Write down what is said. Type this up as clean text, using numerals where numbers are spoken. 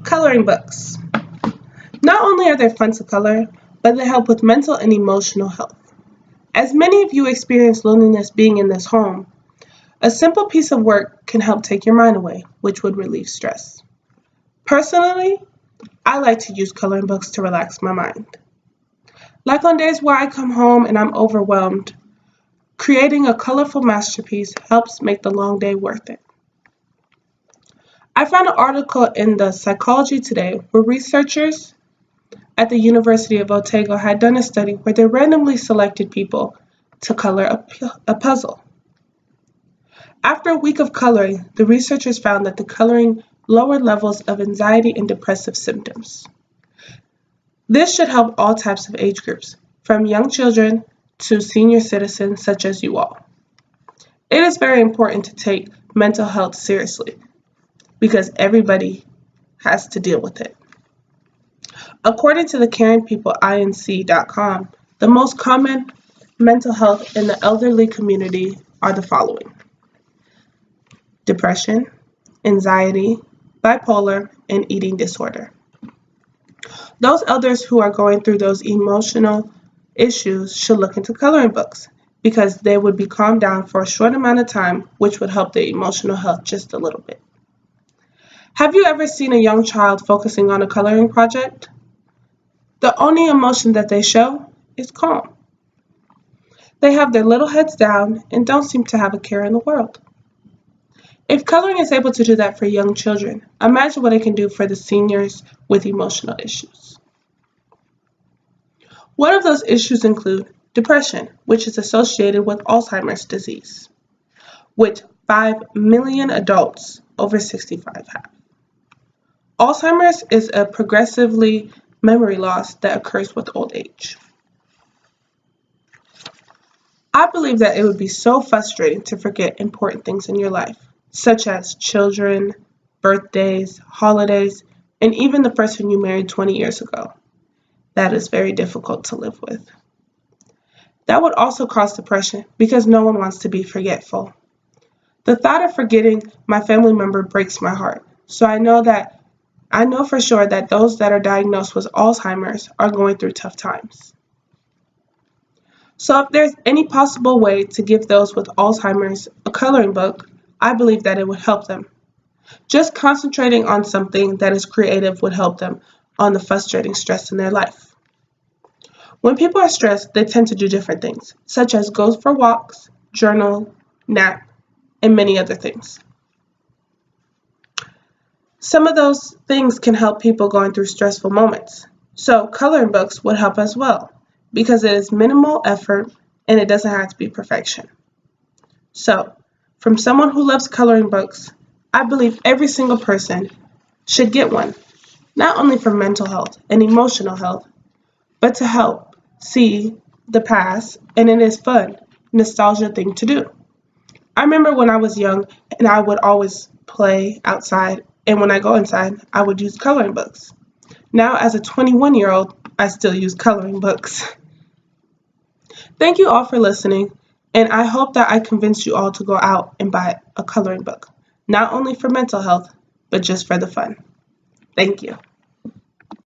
Coloring books. Not only are they fun to color, but they help with mental and emotional health. As many of you experience loneliness being in this home, a simple piece of work can help take your mind away, which would relieve stress. Personally, I like to use coloring books to relax my mind. Like on days where I come home and I'm overwhelmed, creating a colorful masterpiece helps make the long day worth it. I found an article in the Psychology Today where researchers at the University of Otago had done a study where they randomly selected people to color a puzzle. After a week of coloring, the researchers found that the coloring lowered levels of anxiety and depressive symptoms. This should help all types of age groups, from young children to senior citizens such as you all. It is very important to take mental health seriously because everybody has to deal with it. According to the caringpeopleinc.com, the most common mental health in the elderly community are the following: depression, anxiety, bipolar, and eating disorder. Those elders who are going through those emotional issues should look into coloring books because they would be calmed down for a short amount of time, which would help their emotional health just a little bit. Have you ever seen a young child focusing on a coloring project? The only emotion that they show is calm. They have their little heads down and don't seem to have a care in the world. If coloring is able to do that for young children, imagine what it can do for the seniors with emotional issues. One of those issues include depression, which is associated with Alzheimer's disease, which 5 million adults over 65 have. Alzheimer's is a progressively memory loss that occurs with old age. I believe that it would be so frustrating to forget important things in your life, such as children, birthdays, holidays, and even the person you married 20 years ago. That is very difficult to live with. That would also cause depression because no one wants to be forgetful. The thought of forgetting my family member breaks my heart, so I know for sure that those that are diagnosed with Alzheimer's are going through tough times. So if there's any possible way to give those with Alzheimer's a coloring book, I believe that it would help them. Just concentrating on something that is creative would help them on the frustrating stress in their life. When people are stressed, they tend to do different things, such as go for walks, journal, nap, and many other things. Some of those things can help people going through stressful moments. So coloring books would help as well, because it is minimal effort and it doesn't have to be perfection. So, from someone who loves coloring books, I believe every single person should get one, not only for mental health and emotional health, but to help see the past, and it is fun, nostalgia thing to do. I remember when I was young and I would always play outside, and when I go inside, I would use coloring books. Now, as a 21-year-old, I still use coloring books. Thank you all for listening, and I hope that I convinced you all to go out and buy a coloring book, not only for mental health, but just for the fun. Thank you.